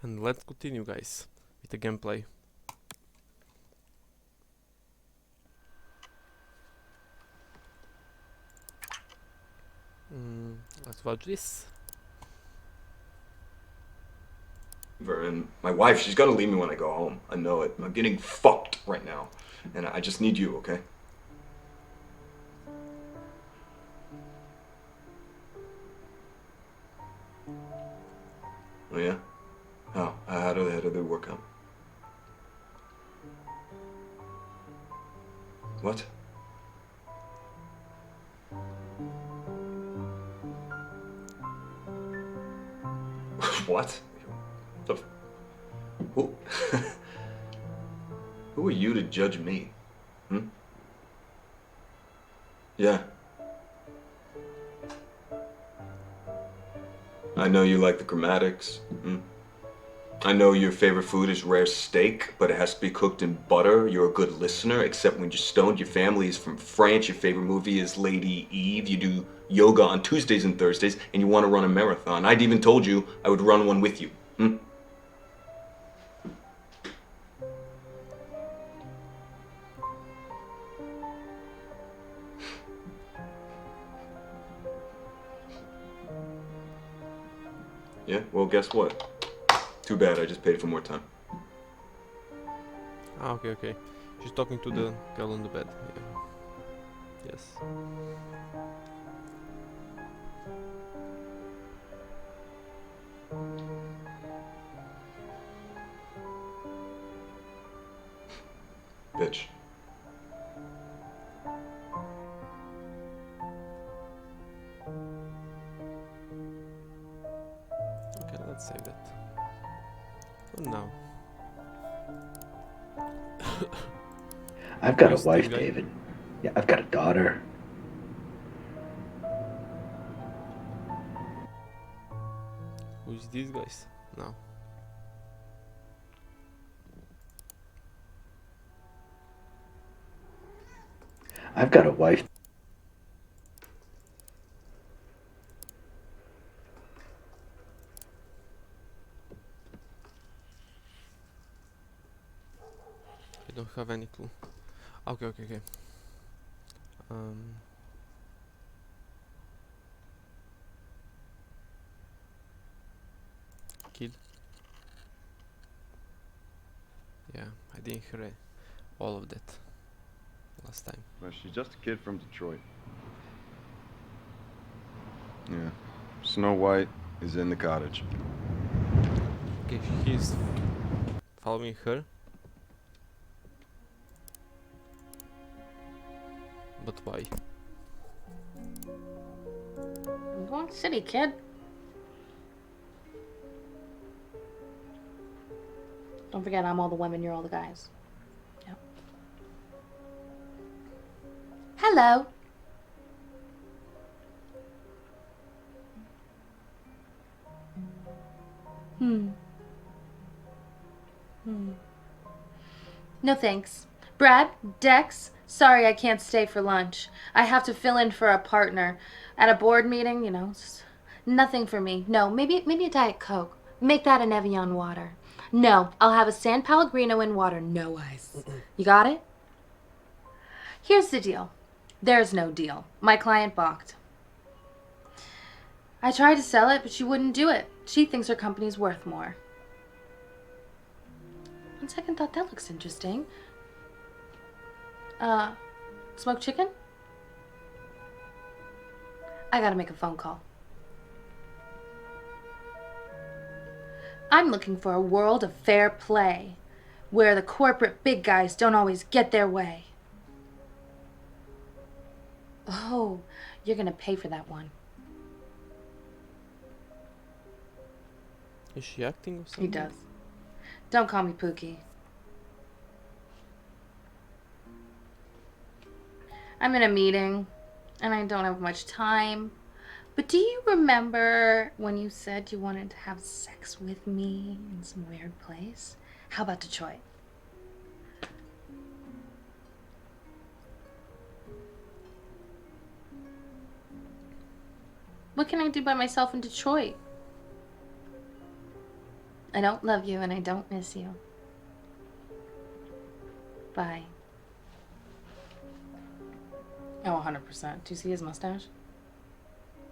And let's continue, guys, with the gameplay. Let's watch this. And my wife, she's gonna leave me when I go home. I know it. I'm getting fucked right now. And I just need you, okay? Oh yeah? How do they work out? What? What? The who? Who are you to judge me? Hmm? Yeah. I know you like the chromatics. Hmm? I know your favorite food is rare steak, but it has to be cooked in butter. You're a good listener, except when you're stoned. Your family is from France. Your favorite movie is Lady Eve. You do yoga on Tuesdays and Thursdays, and you want to run a marathon. I'd even told you I would run one with you. Hmm? Yeah, well, guess what? Too bad, I just paid for more time. Ah, okay. She's talking to the girl on the bed. Yeah. Yes. Bitch. Okay, let's save that. For now. I've got a Who's this wife, guy? David. Yeah, I've got a daughter. Who's these guys? No. I've got a wife. I don't have any clue. Okay. Um. Kid. Yeah, I didn't hear all of that last time. Well, she's just a kid from Detroit. Yeah. Snow White is in the cottage. Okay, he's following her. But why? I'm going city, kid. Don't forget, I'm all the women, you're all the guys. Yep. Hello. No thanks. Brad, Dex, sorry I can't stay for lunch. I have to fill in for a partner. At a board meeting, it's just nothing for me. No, maybe a Diet Coke. Make that an Evian water. No, I'll have a San Pellegrino in water, no ice. You got it? Here's the deal. There's no deal. My client balked. I tried to sell it, but she wouldn't do it. She thinks her company's worth more. On second thought, that looks interesting. Smoked chicken? I gotta make a phone call. I'm looking for a world of fair play, where the corporate big guys don't always get their way. Oh, you're gonna pay for that one. Is she acting or something? He does. Don't call me Pookie. I'm in a meeting, and I don't have much time. But do you remember when you said you wanted to have sex with me in some weird place? How about Detroit? What can I do by myself in Detroit? I don't love you and I don't miss you. Bye. Oh, 100%. Do you see his mustache?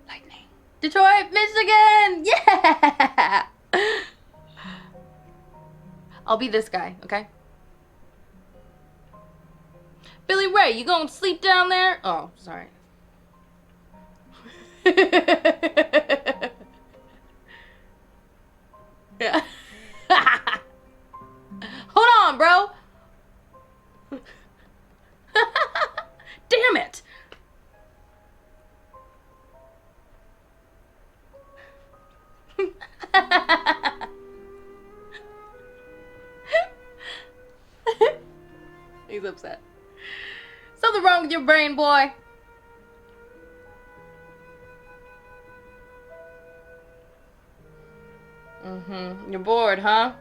Lightning. Detroit, Michigan! Yeah! I'll be this guy, okay? Billy Ray, you gonna sleep down there? Oh, sorry. Yeah. Hold on, bro. Damn it. He's upset. Something wrong with your brain, boy. You're bored, huh?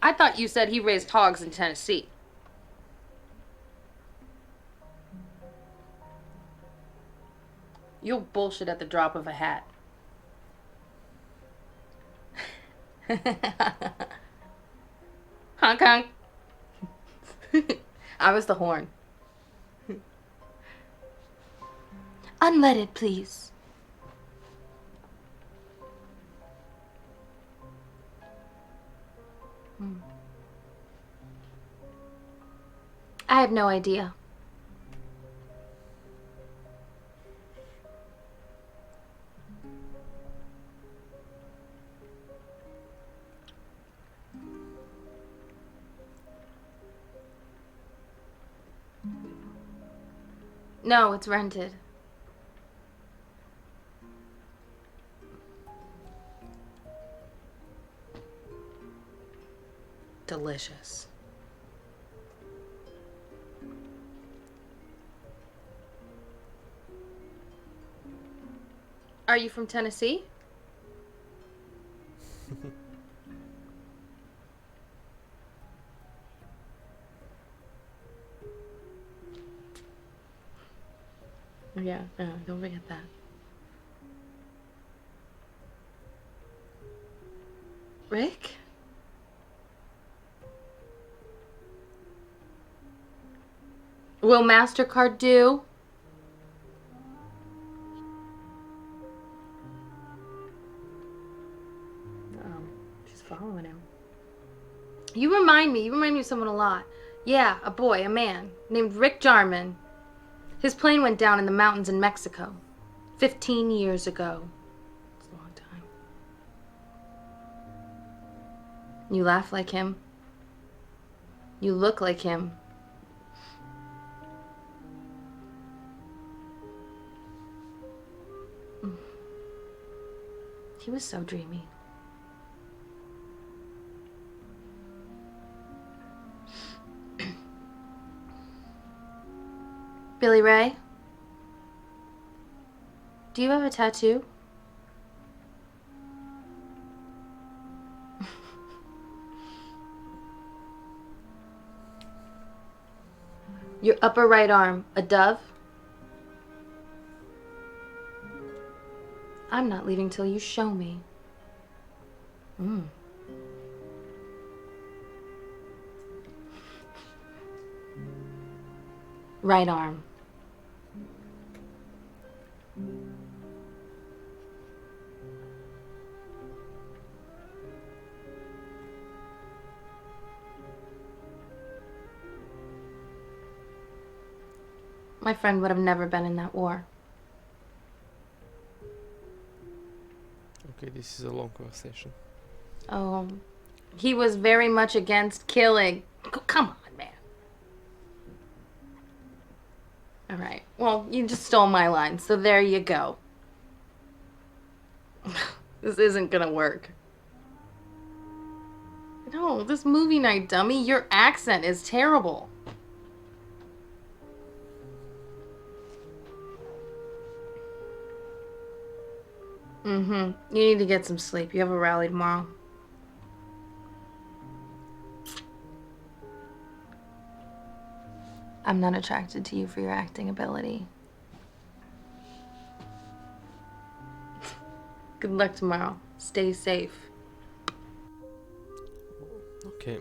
I thought you said he raised hogs in Tennessee. You'll bullshit at the drop of a hat. Honk honk. I was the horn. Unleaded, please. I have no idea. No, it's rented. Delicious. Are you from Tennessee? Yeah, don't forget that. Rick? Will MasterCard do? She's following him. You remind me of someone a lot. Yeah, a boy, a man, named Rick Jarman. His plane went down in the mountains in Mexico 15 years ago. It's a long time. You laugh like him. You look like him. He was so dreamy. Billy Ray? Do you have a tattoo? Your upper right arm, a dove? I'm not leaving till you show me. Right arm. My friend would have never been in that war. Okay, this is a long conversation. Oh, he was very much against killing. Come on, man. All right. Well, you just stole my line, so there you go. This isn't gonna work. No, this movie night, dummy. Your accent is terrible. You need to get some sleep. You have a rally tomorrow. I'm not attracted to you for your acting ability. Good luck tomorrow. Stay safe. Okay.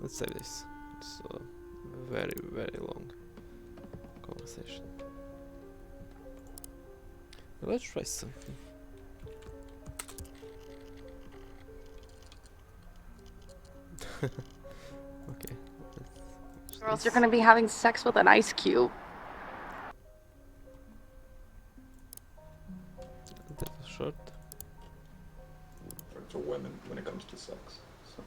Let's save this. It's a very, very long conversation. Let's try something. Okay. Or else you're gonna be having sex with an ice cube. That was short. For women when it comes to sex. So.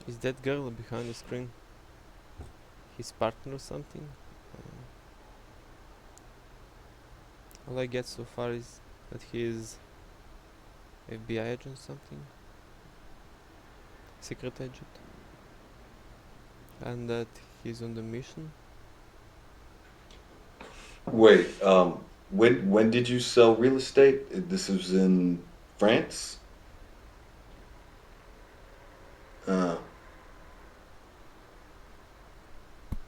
Is that girl behind the screen his partner or something? All I get so far is that he is FBI agent something, secret agent, and that he's on the mission. Wait, when did you sell real estate? This was in France? Uh,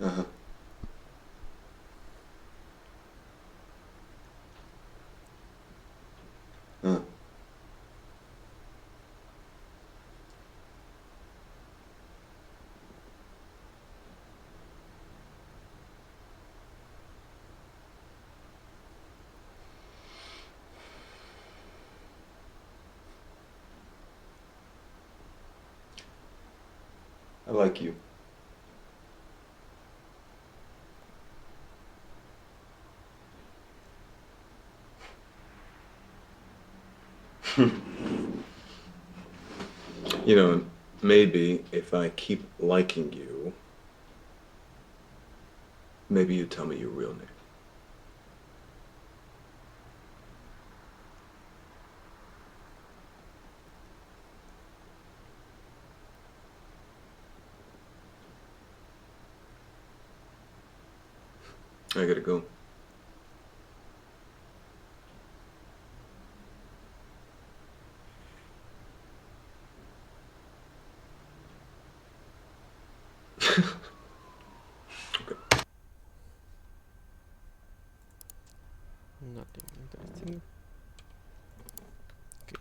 uh-huh. Uh. I like you. You know, maybe if I keep liking you, maybe you tell me your real name. I gotta go. Nothing interesting. Okay.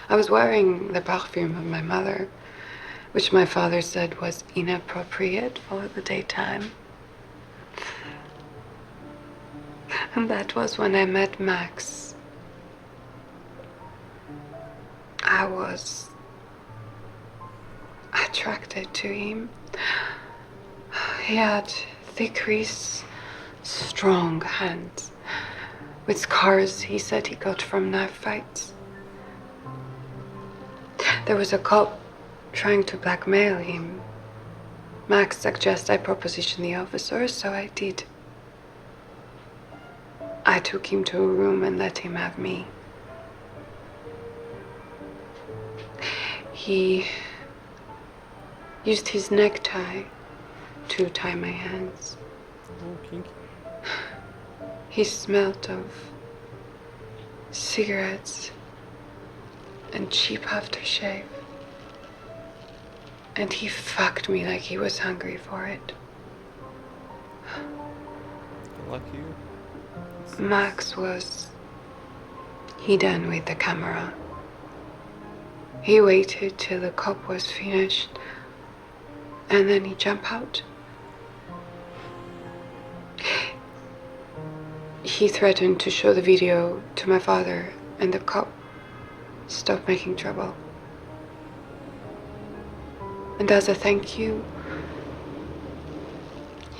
I was wearing the perfume of my mother, which my father said was inappropriate for the daytime. And that was when I met Max. I was attracted to him. He had thick wrists, strong hands, with scars he said he got from knife fights. There was a cop trying to blackmail him. Max suggested I proposition the officer, so I did. I took him to a room and let him have me. He used his necktie to tie my hands. Oh, kinky. He smelled of cigarettes and cheap aftershave. And he fucked me like he was hungry for it. Lucky you. Max was hidden with the camera. He waited till the cop was finished, and then he jumped out. He threatened to show the video to my father, and the cop stopped making trouble. And as a thank you,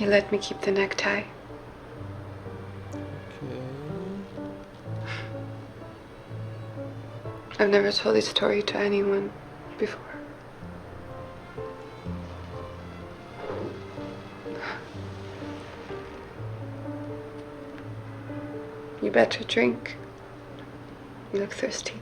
He let me keep the necktie. Okay. I've never told this story to anyone before. You better drink. You look thirsty.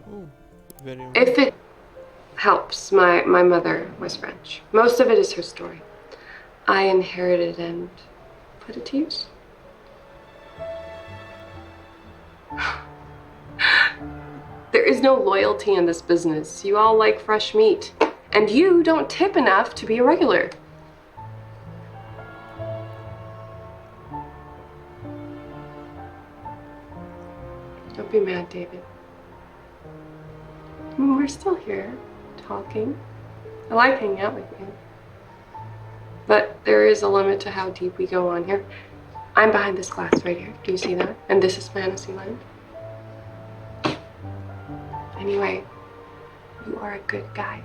Oh, very If it helps, my mother was French. Most of it is her story. I inherited and put it to use. There is no loyalty in this business. You all like fresh meat. And you don't tip enough to be a regular. Don't be mad, David. I mean, we're still here, talking. I like hanging out with you. But there is a limit to how deep we go on here. I'm behind this glass right here. Do you see that? And this is fantasy land. Anyway, you are a good guy.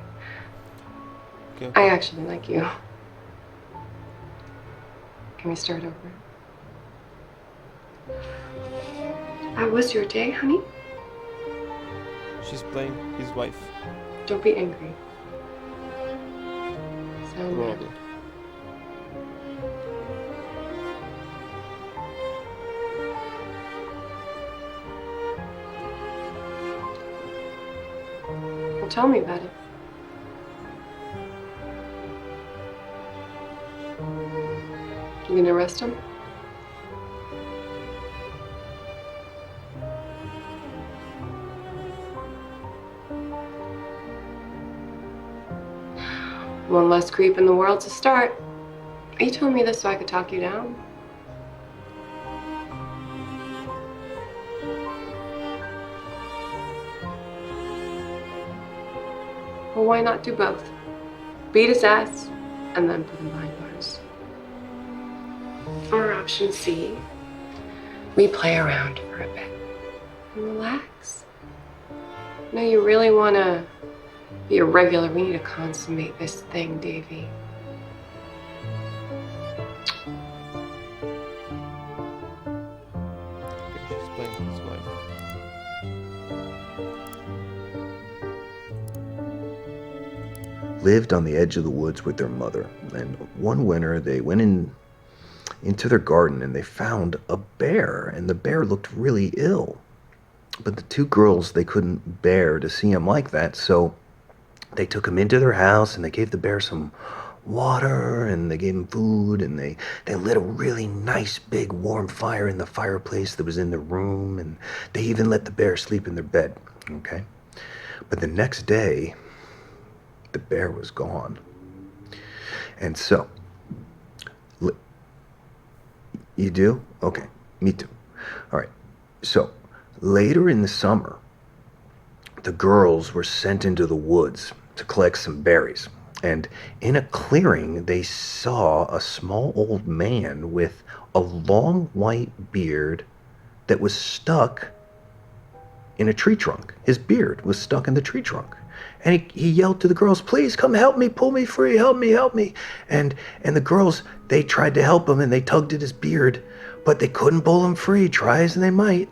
okay. I actually like you. Can we start over? How was your day, honey? She's playing his wife, Don't be angry. Sound mad. probably. Well, tell me about it. You gonna arrest him? One less creep in the world to start. You told me this so I could talk you down. Well, why not do both? Beat his ass and then put him behind bars. Or option C, we play around for a bit and relax. No, you really want to be a regular. We need to consummate this thing, Davy. Okay, she's playing his wife. Lived on the edge of the woods with their mother. And one winter, they went into their garden and they found a bear, and the bear looked really ill. But the two girls, they couldn't bear to see him like that, so they took him into their house and they gave the bear some water and they gave him food, and they lit a really nice big warm fire in the fireplace that was in the room, and they even let the bear sleep in their bed, okay? But the next day, the bear was gone. And so, you do? Okay, me too. All right, so later in the summer, the girls were sent into the woods to collect some berries. And in a clearing, they saw a small old man with a long white beard that was stuck in a tree trunk. His beard was stuck in the tree trunk. And he yelled to the girls, "Please come help me, pull me free, help me, help me." And the girls, they tried to help him and they tugged at his beard, but they couldn't pull him free, try as they might.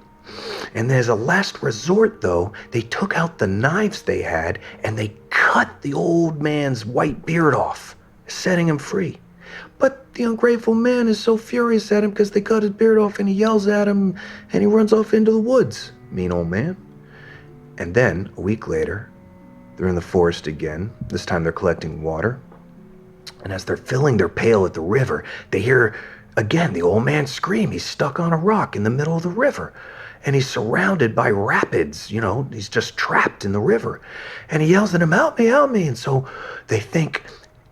And as a last resort, though, they took out the knives they had and they cut the old man's white beard off, setting him free. But the ungrateful man is so furious at him because they cut his beard off, and he yells at him and he runs off into the woods. Mean old man. And then, a week later, they're in the forest again. This time they're collecting water. And as they're filling their pail at the river, they hear again the old man scream. He's stuck on a rock in the middle of the river. and he's surrounded by rapids. He's just trapped in the river. And he yells at him, help me, help me. And so they think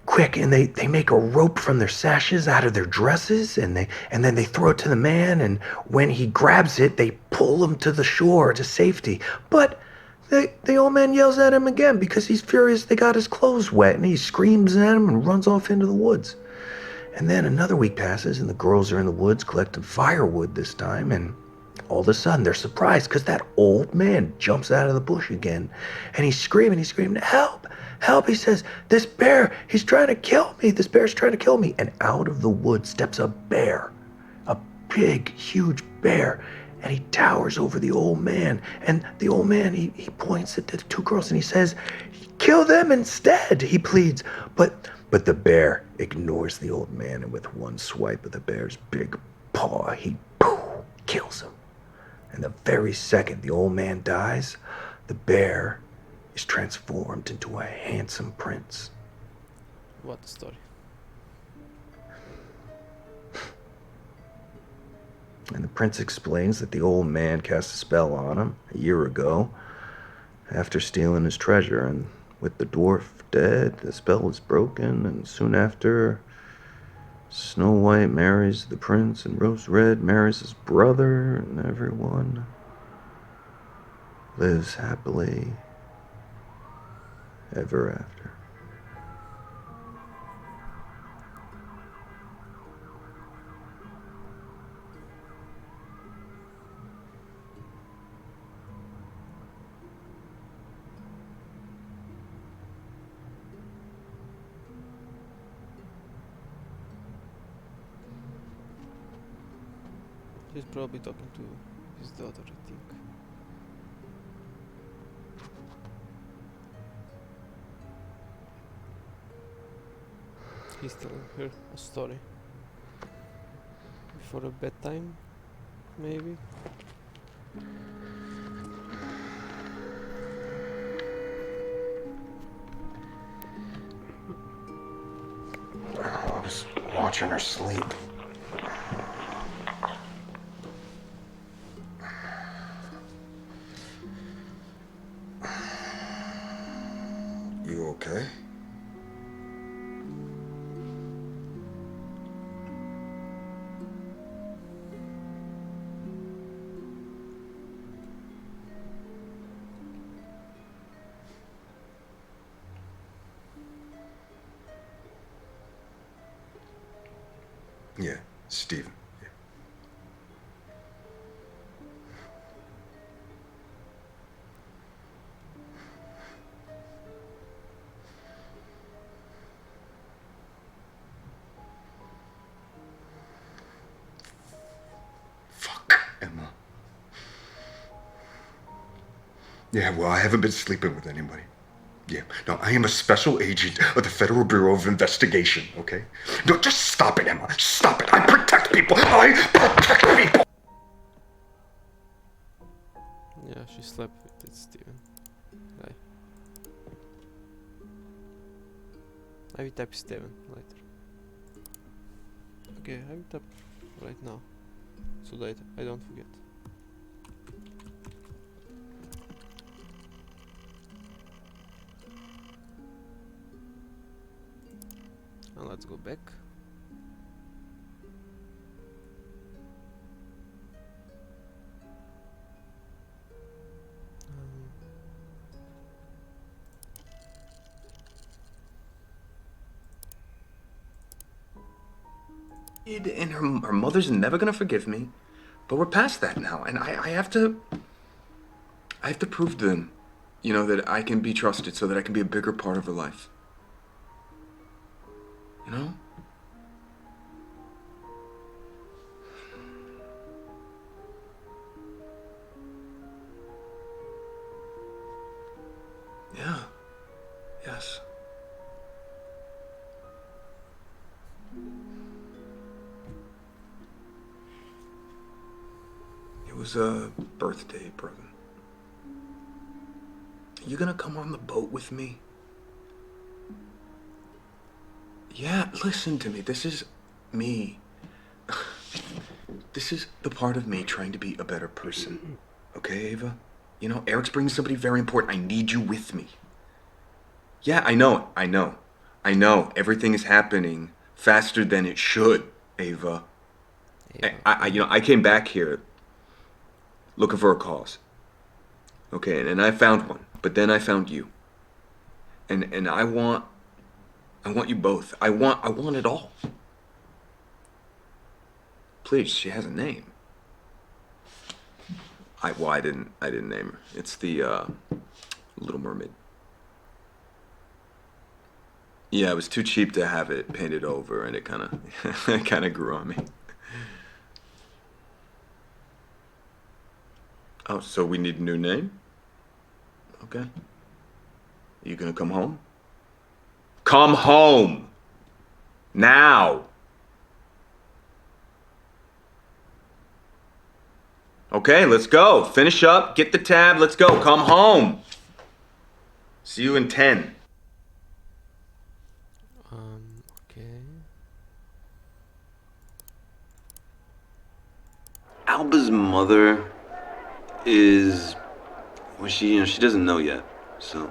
quick, and they make a rope from their sashes out of their dresses, and then they throw it to the man, and when he grabs it, they pull him to the shore to safety. But the old man yells at him again because he's furious they got his clothes wet, and he screams at him and runs off into the woods. And then another week passes, and the girls are in the woods collecting firewood this time, and all of a sudden they're surprised because that old man jumps out of the bush again, and he's screaming, help, help. He says, this bear, he's trying to kill me. This bear's trying to kill me. And out of the woods steps a bear, a big, huge bear, and he towers over the old man. And the old man, he points at the two girls and he says, kill them instead, he pleads. But the bear ignores the old man, and with one swipe of the bear's big paw, he kills him. And the very second the old man dies, the bear is transformed into a handsome prince. What a story. And the prince explains that the old man cast a spell on him a year ago after stealing his treasure, and with the dwarf dead, the spell is broken, and soon after, Snow White marries the prince, and Rose Red marries his brother, and everyone lives happily ever after. He's probably talking to his daughter, I think. He's telling her a story. Before a bedtime, maybe? I was watching her sleep. You okay? Yeah, Steven. Yeah. Fuck, Emma. Yeah, well, I haven't been sleeping with anybody. Yeah, no, I am a special agent of the Federal Bureau of Investigation, okay? No, just stop it, Emma. Stop it. I protect people. I protect people. Yeah, she slept with it, Steven. I will type Steven later. Okay, I will type right now, so that I don't forget. And let's go back. And her mother's never gonna forgive me, but we're past that now, and I have to prove to them, that I can be trusted, so that I can be a bigger part of her life. You know? Yeah. Yes. It was a birthday present. You gonna come on the boat with me? Yeah, listen to me. This is me. This is the part of me trying to be a better person. Okay, Ava? You know, Eric's bringing somebody very important. I need you with me. Yeah, I know. Everything is happening faster than it should, Ava. I came back here looking for a cause. Okay, and I found one. But then I found you. And I want you both. I want it all. Please, she has a name. I didn't name her. It's the Little Mermaid. Yeah, it was too cheap to have it painted over, and it kind of grew on me. Oh, so we need a new name? Okay. You gonna come home? Come home! Now! Okay, let's go. Finish up, get the tab, let's go. Come home! See you in 10. Okay. Alba's mother is... Well, she doesn't know yet, so...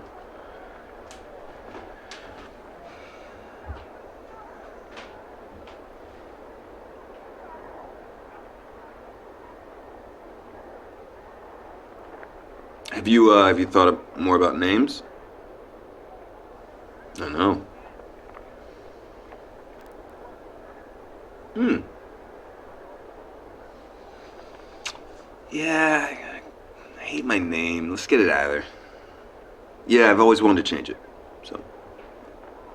Have you thought more about names? I know. Yeah, I hate my name. Let's get it out of there. Yeah, I've always wanted to change it, so...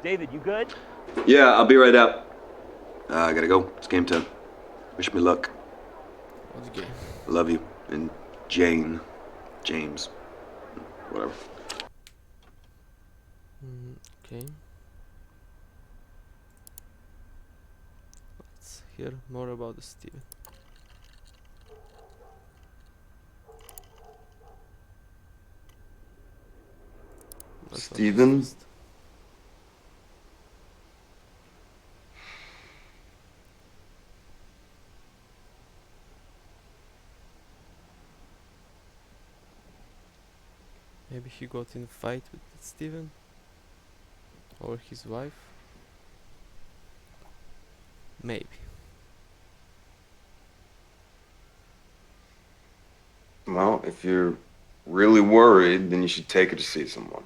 David, you good? Yeah, I'll be right out. I gotta go. It's game time. Wish me luck. What's game? I love you. And James. Whatever. Okay. Let's hear more about the Steven. Steven? Maybe he got in a fight with Steven or his wife. Maybe. Well, if you're really worried, then you should take her to see someone.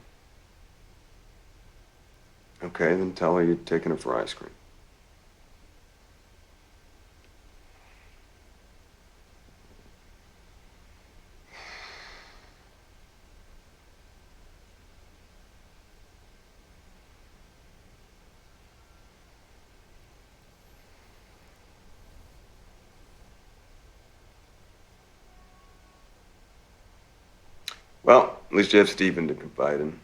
Okay, then tell her you're taking her for ice cream. Well, at least you have Steven to confide in.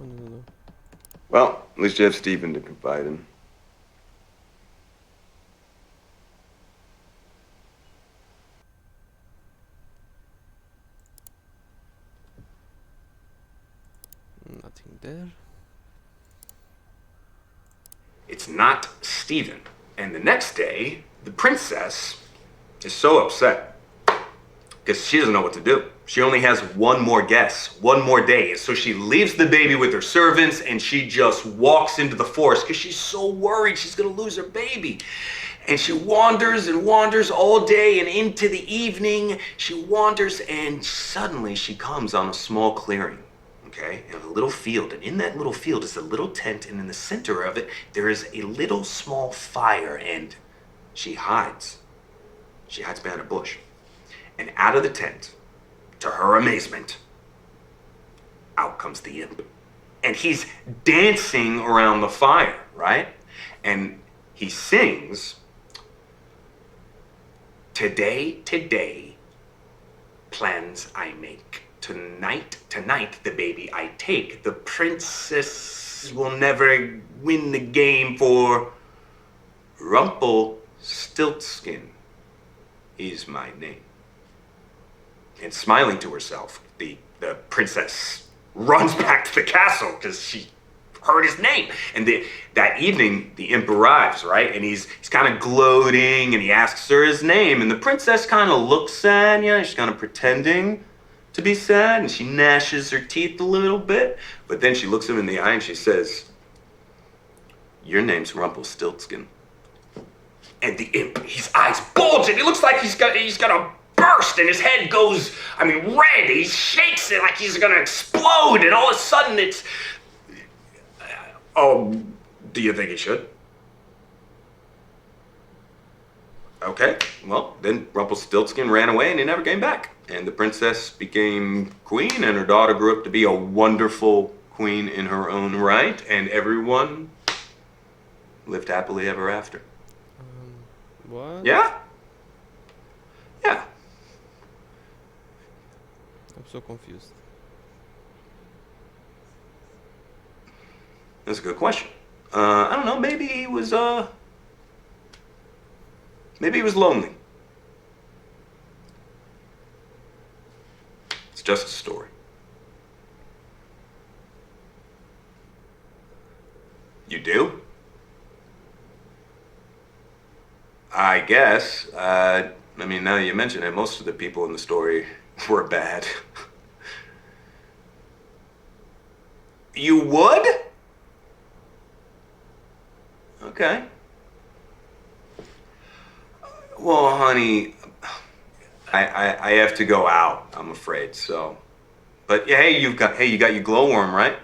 Oh, no. Well, at least you have Steven to confide in. Nothing there. It's not Steven. And the next day, the princess is so upset because she doesn't know what to do. She only has one more guess, one more day. And so she leaves the baby with her servants and she just walks into the forest because she's so worried she's going to lose her baby. And she wanders and wanders all day, and into the evening she wanders, and suddenly she comes on a small clearing. Okay, in a little field, and in that little field is a little tent, and in the center of it there is a little small fire, and she hides behind a bush. And out of the tent, to her amazement, out comes the imp, and he's dancing around the fire, right? And he sings, today, plans I make. Tonight, the baby I take. The princess will never win the game, for Rumpelstiltskin is my name. And smiling to herself, the The princess runs back to the castle because she heard his name. And that evening, the imp arrives, right? And he's kind of gloating, and he asks her his name. And the princess kind of looks sad, she's kind of pretending to be sad, and she gnashes her teeth a little bit. But then she looks him in the eye and she says, "Your name's Rumpelstiltskin." And the imp, his eyes bulge, and he looks like he's gonna burst, and his head goes, red. He shakes it like he's gonna explode, and all of a sudden it's, oh, do you think he should? Okay, well, then Rumpelstiltskin ran away and he never came back. And the princess became queen, and her daughter grew up to be a wonderful queen in her own right, and everyone lived happily ever after. What? Yeah? Yeah. I'm so confused. That's a good question. I don't know, maybe he was lonely. It's just a story. You do? I guess. Now you mention it, most of the people in the story were bad. You would? Okay. Well, honey, I have to go out, I'm afraid, so. But yeah, you got your glowworm, right?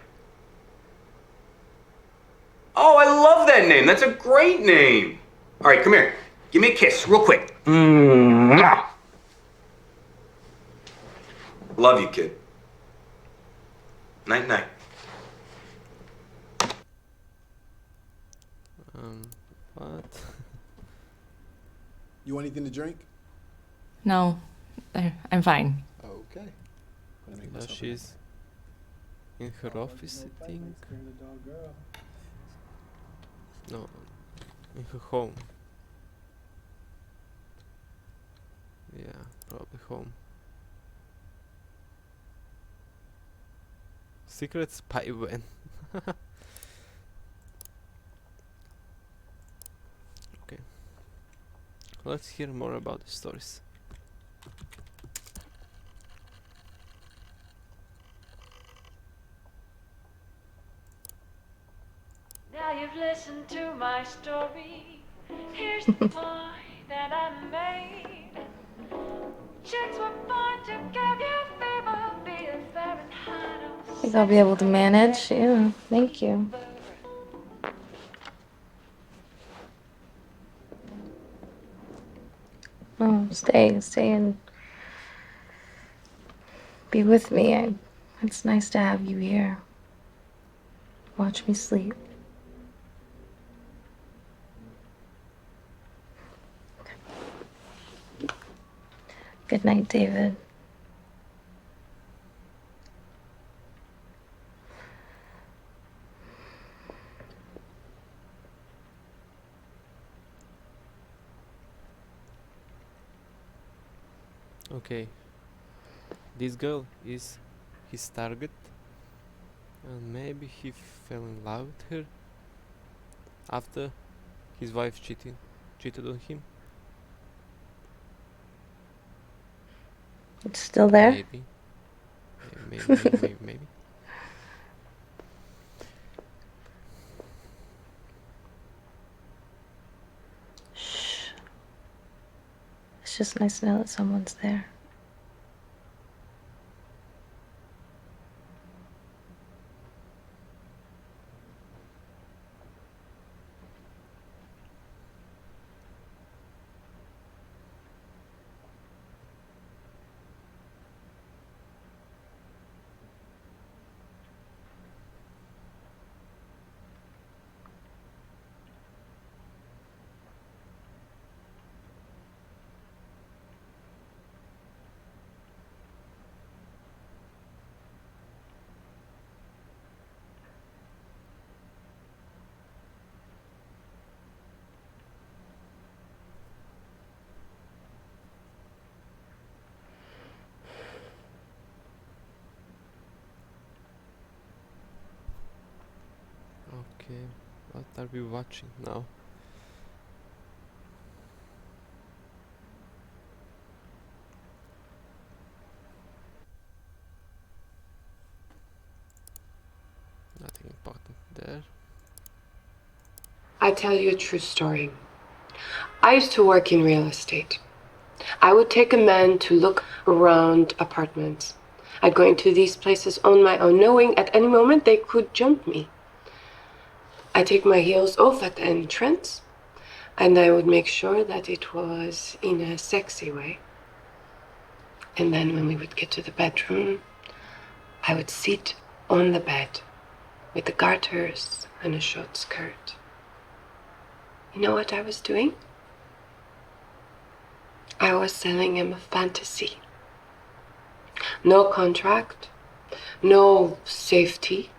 Oh, I love that name. That's a great name. All right, come here. Give me a kiss, real quick. Mwah. Love you, kid. Night, night. What? You want anything to drink? No, I'm fine. Okay. Now she's in her office, I think. No, in her home. Yeah, probably home. Secret spy van. Okay. Let's hear more about the stories. Now you've listened to my story. Here's the point that I made. Chicks were born to give you fever, be a Fahrenheit. I think I'll be able to manage. Yeah, thank you. Oh, stay and be with me. It's nice to have you here. Watch me sleep. Okay. Good night, David. Okay. This girl is his target, and maybe he fell in love with her after his wife cheated on him. It's still there? Maybe. Maybe. Shh. It's just nice to know that someone's there. Okay, what are we watching now? Nothing important there. I tell you a true story. I used to work in real estate. I would take a man to look around apartments. I'd go into these places on my own, knowing at any moment they could jump me. I take my heels off at the entrance, and I would make sure that it was in a sexy way. And then when we would get to the bedroom, I would sit on the bed with the garters and a short skirt. You know what I was doing? I was selling him a fantasy. No contract, no safety.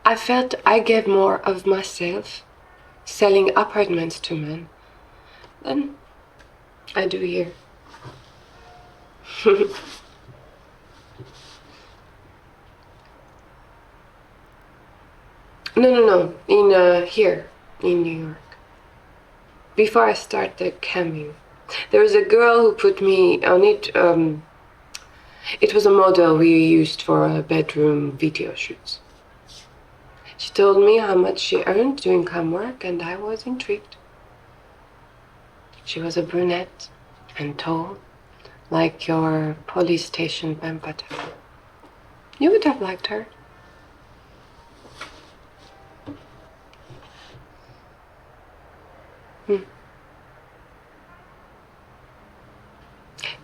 I felt I gave more of myself selling apartments to men than I do here. No. In here, in New York. Before I started camming, there was a girl who put me on it. It was a model we used for bedroom video shoots. She told me how much she earned doing cam work, and I was intrigued. She was a brunette and tall, like your police station vampire. You would have liked her.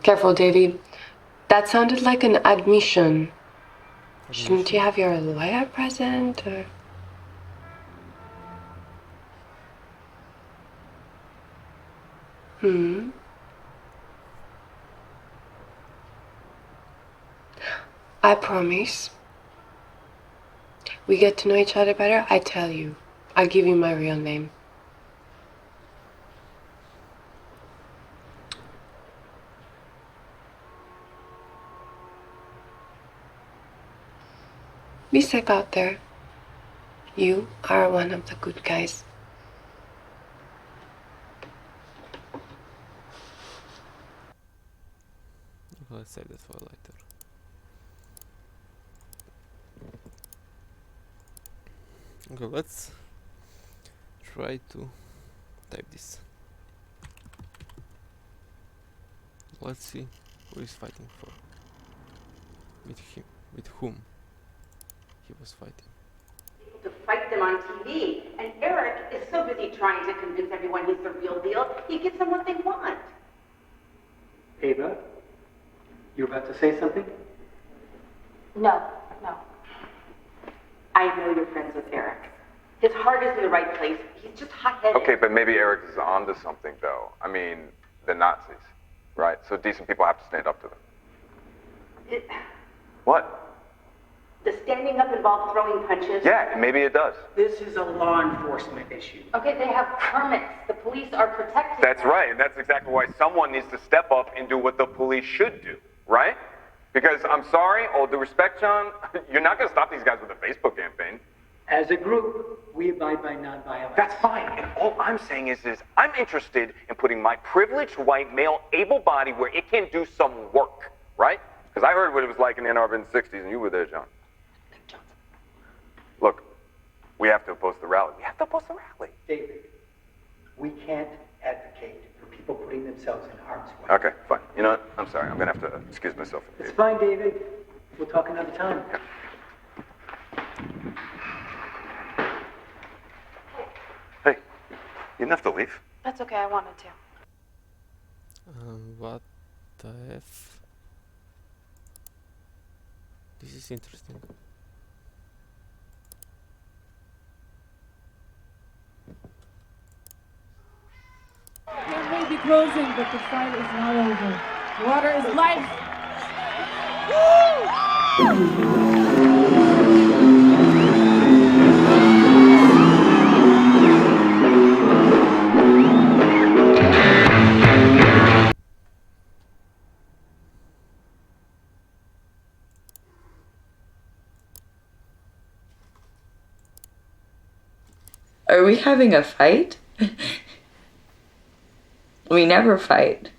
Careful, Davy. That sounded like an admission. Shouldn't you have your lawyer present, or? I promise. We get to know each other better, I tell you. I'll give you my real name. Be safe out there. You are one of the good guys. Let's save that for later. Okay, let's try to type this. Let's see who is fighting for. With whom he was fighting. To fight them on TV, and Eric is so busy trying to convince everyone he's the real deal, he gets them what they want. Ava, you're about to say something? No. I know you're friends with Eric. His heart is in the right place. He's just hot-headed. Okay, but maybe Eric is onto something, though. I mean, the Nazis, right? So decent people have to stand up to them. What? Does standing up involve throwing punches? Yeah, maybe it does. This is a law enforcement issue. Okay, they have permits. The police are protecting That's them. right, and that's exactly why someone needs to step up and do what the police should do, right? Because I'm sorry, all due respect, John, you're not going to stop these guys with a Facebook campaign. As a group, we abide by nonviolence. That's fine, and all I'm saying is I'm interested in putting my privileged white male able body where it can do some work, right? Because I heard what it was like in Ann Arbor in the 60s, and you were there, John. Look, we have to oppose the rally. We have to oppose the rally. David, we can't advocate for people putting themselves in harm's way. Okay, fine. You know what? I'm sorry. I'm going to have to excuse myself. It's fine, David. We'll talk another time. Yeah. Hey, you didn't have to leave. That's okay, I wanted to. What the F? This is interesting. It may be closing, but the fight is not over. Water is life! Are we having a fight? We never fight.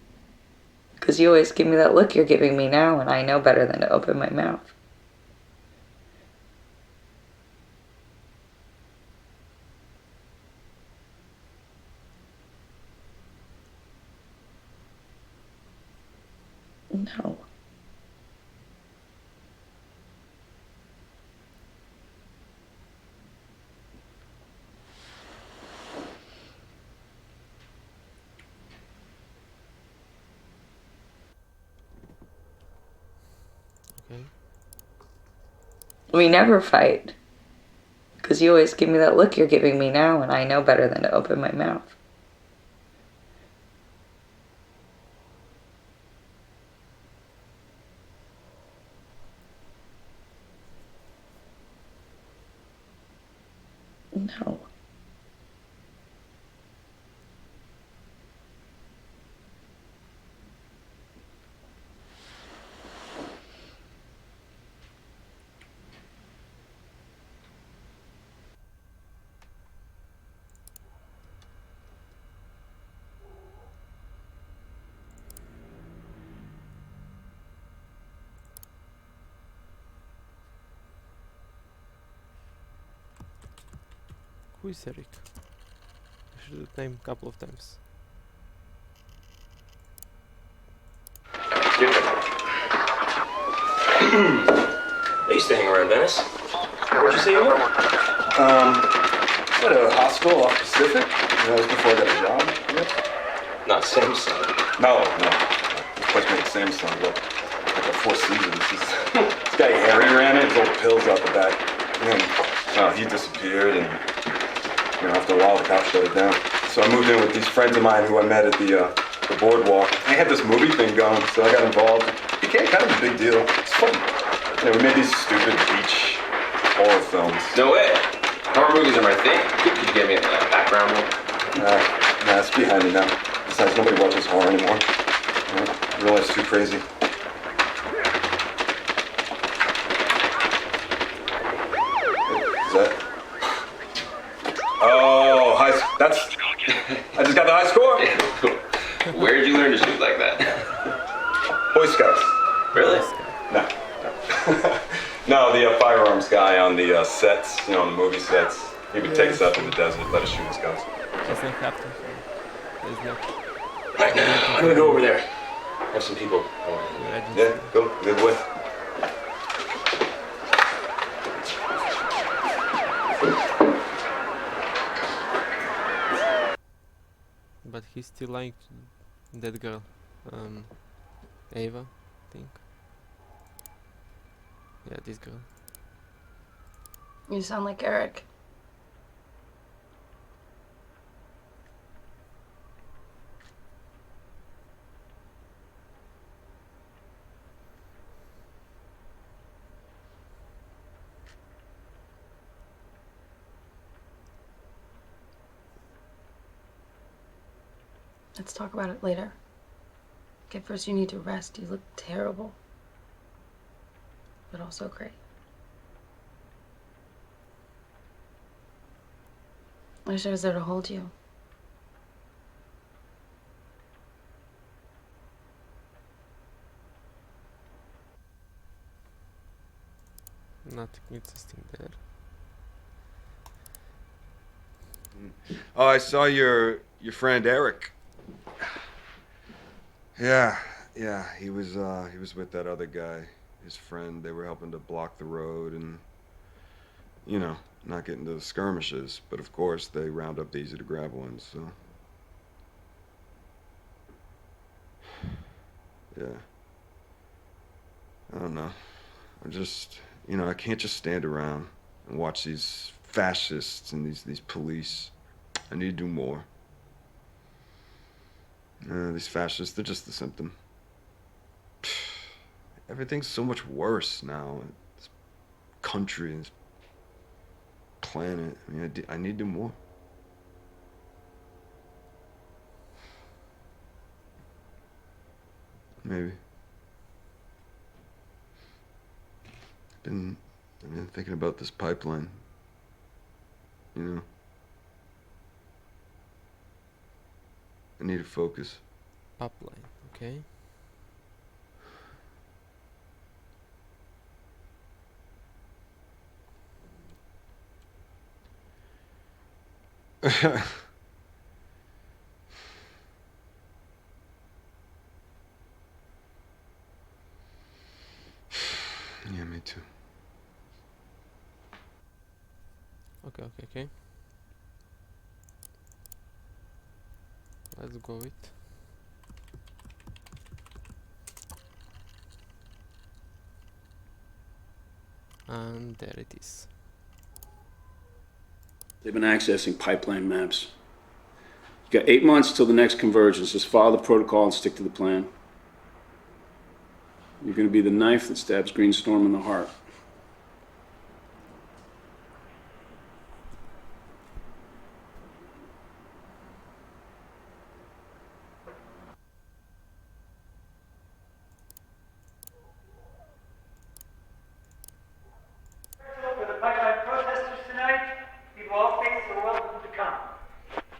Because you always give me that look you're giving me now, and I know better than to open my mouth. No. Okay. We never fight. Because you always give me that look you're giving me now, and I know better than to open my mouth. No. Who is Eric? I should have named a couple of times. I used to hang around Venice. Where'd you say you were? At a hospital off Pacific. That was before I got a job. Yeah. Not Samsung. No. Of course, made Samsung look like a Four Seasons. This guy Harry ran it. His old pills out the back. He disappeared, and after a while, the cops shut it down. So I moved in with these friends of mine who I met at the boardwalk. They had this movie thing going, so I got involved. It became kind of a big deal. It's fun. We made these stupid beach horror films. No way. Horror movies are my thing. Could you give me a background one? Nah, it's behind me now. Besides, nobody watches horror anymore. Real life's too crazy. Is that? Oh, that's. I just got the high score. Where did you learn to shoot like that? Boy Scouts. Really? No. No, the firearms guy on the sets, on the movie sets, he would take us out to the desert, let us shoot his guns. Doesn't have to. There's no. Right now, I'm gonna go over there. Have some people. Yeah, go. Good way. But he's still lying to that girl. Ava, I think. Yeah, this girl. You sound like Eric. Let's talk about it later. Okay, first you need to rest. You look terrible. But also great. I wish I was there to hold you. Nothing interesting there. Oh, I saw your friend Eric. Yeah, he was with that other guy, his friend. They were helping to block the road and, not get into the skirmishes. But of course, they round up the easy to grab ones, so. Yeah. I don't know. I'm just, I can't just stand around and watch these fascists and these police. I need to do more. These fascists, they're just the symptom. Everything's so much worse now. This country, this planet. I need to do more. Maybe. I've been thinking about this pipeline. I need to focus. Pipeline, okay. Yeah, me too. Okay. Let's go with. And there it is. They've been accessing pipeline maps. You got 8 months till the next convergence. Just follow the protocol and stick to the plan. You're going to be the knife that stabs Greenstorm in the heart. For the pipeline protesters tonight, people all faiths are welcome to come.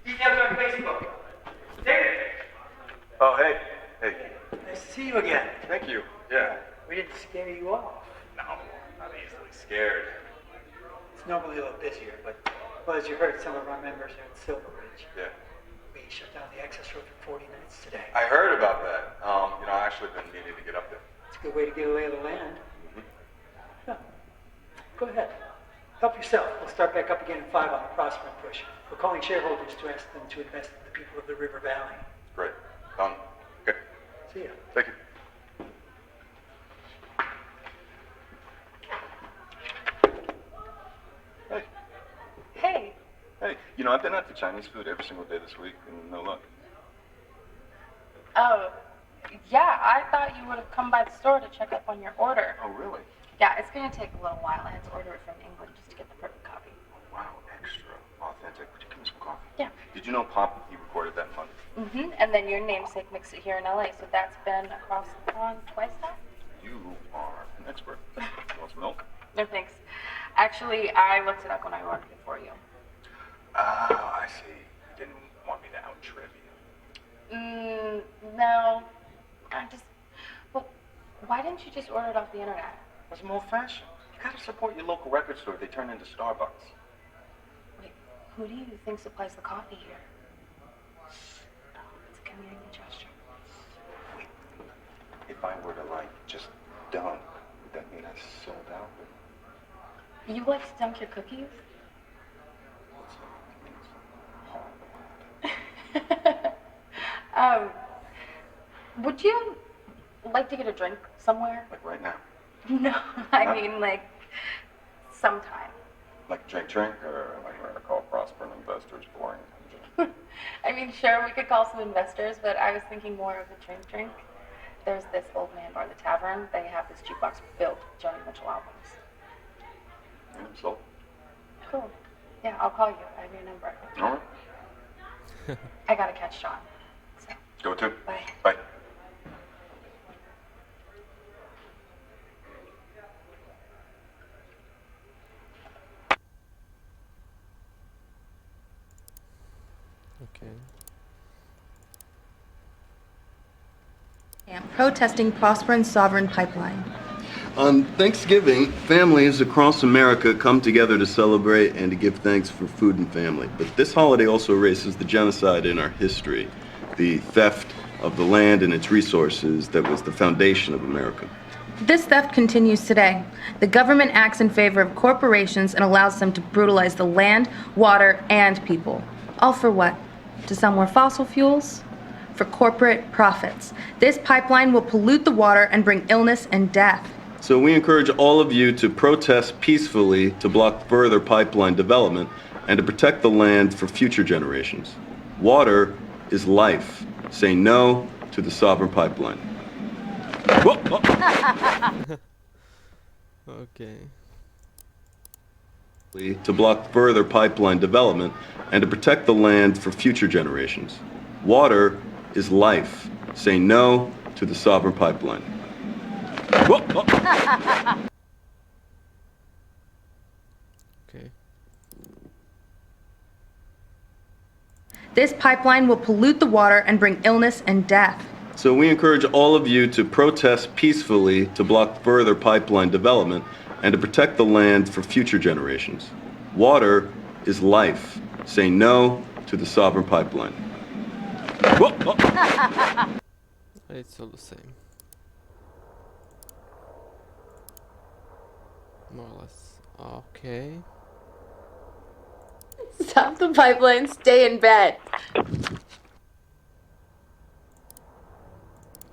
Details on Facebook. David! Oh, hey. Nice to see you again. Thank you. Yeah. We didn't scare you off. No, I'm easily scared. It's normally a little busier, but well, as you heard, some of our members are at Silver Ridge. Yeah. We shut down the access road for 40 minutes today. I heard about that. I actually been meaning to get up there. It's a good way to get a lay of the land. Yeah. Go ahead. Help yourself. We'll start back up again at 5 on the Prosper and push. We're calling shareholders to ask them to invest in the people of the River Valley. Great. Done. Okay. See ya. Thank you. Hey. Hey. Hey. I've been out for Chinese food every single day this week, and no luck. Oh, yeah, I thought you would have come by the store to check up on your order. Oh, really? Yeah, it's going to take a little while. I had to order it from England just to get the perfect copy. Wow, extra authentic. Would you give me some coffee? Yeah. Did you know Pop, he recorded that in London? Mm-hmm. And then your namesake mixed it here in LA, so that's been across the pond twice now? You are an expert. You want some milk? No, thanks. Actually, I looked it up when I ordered it for you. Oh, I see. You didn't want me to out-trip you. No. Well, why didn't you just order it off the internet? It was more fashion. You gotta support your local record store. They turn into Starbucks. Wait, who do you think supplies the coffee here? It's a community gesture. Wait, if I were to, just dunk, would that mean I sold out? You like to dunk your cookies? Would you like to get a drink somewhere? Like right now? No, I mean sometime. Like drink, or like we're gonna call prospering investors boring? I mean, sure, we could call some investors, but I was thinking more of a drink. There's this old man bar, the Tavern. They have this jukebox filled with Joni Mitchell albums. Yeah, so. Cool. Yeah, I'll call you. I have your number. All right. I gotta catch Sean. So. Go too. Bye. Bye. Okay. Protesting Prosper and Sovereign Pipeline. On Thanksgiving, families across America come together to celebrate and to give thanks for food and family. But this holiday also erases the genocide in our history, the theft of the land and its resources that was the foundation of America. This theft continues today. The government acts in favor of corporations and allows them to brutalize the land, water, and people. All for what? To sell more fossil fuels? For corporate profits. This pipeline will pollute the water and bring illness and death. So we encourage all of you to protest peacefully to block further pipeline development and to protect the land for future generations. Water is life. Say no to the sovereign pipeline. Okay. To block further pipeline development and to protect the land for future generations. Water is life. Say no to the sovereign pipeline. Okay. This pipeline will pollute the water and bring illness and death. So we encourage all of you to protest peacefully to block further pipeline development and to protect the land for future generations. Water is life. Say no to the sovereign pipeline. Whoa, whoa. It's all the same. More or less. Okay. Stop the pipeline, stay in bed.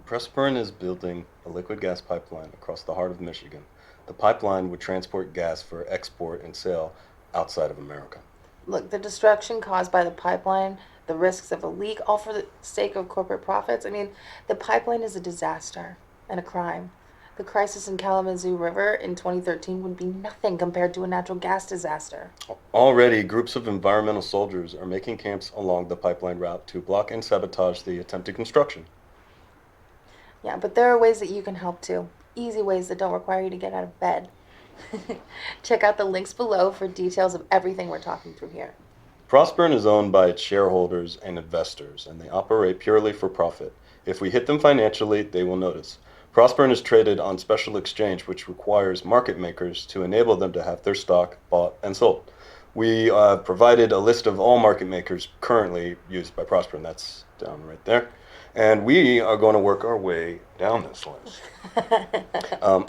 Pressburn is building a liquid gas pipeline across the heart of Michigan. The pipeline would transport gas for export and sale outside of America. Look, the destruction caused by the pipeline, the risks of a leak, all for the sake of corporate profits. I mean, the pipeline is a disaster and a crime. The crisis in Kalamazoo River in 2013 would be nothing compared to a natural gas disaster. Already, groups of environmental soldiers are making camps along the pipeline route to block and sabotage the attempted construction. Yeah, but there are ways that you can help too. Easy ways that don't require you to get out of bed. Check out the links below for details of everything we're talking through here. Prospern is owned by its shareholders and investors, and they operate purely for profit. If we hit them financially, they will notice. Prospern is traded on special exchange, which requires market makers to enable them to have their stock bought and sold. We provided a list of all market makers currently used by Prospern. That's down right there. And we are going to work our way down this list.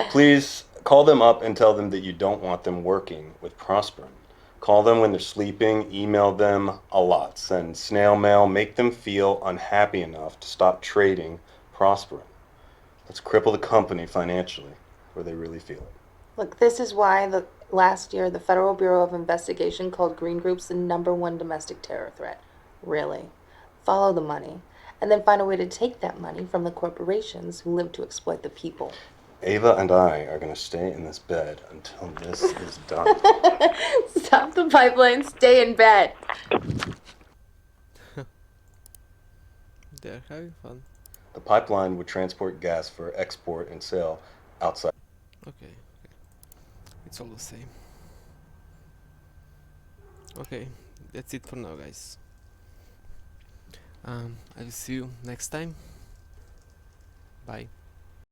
Please call them up and tell them that you don't want them working with Prospern. Call them when they're sleeping, email them a lot, send snail mail, make them feel unhappy enough to stop trading Prosperin. Let's cripple the company financially where they really feel it. Look, this is why last year the Federal Bureau of Investigation called green groups the #1 domestic terror threat. Really. Follow the money, and then find a way to take that money from the corporations who live to exploit the people. Ava and I are going to stay in this bed until this is done. Stop the pipeline, stay in bed. They're having fun. The pipeline would transport gas for export and sale outside. Okay. It's all the same. Okay, that's it for now, guys. I will see you next time. Bye.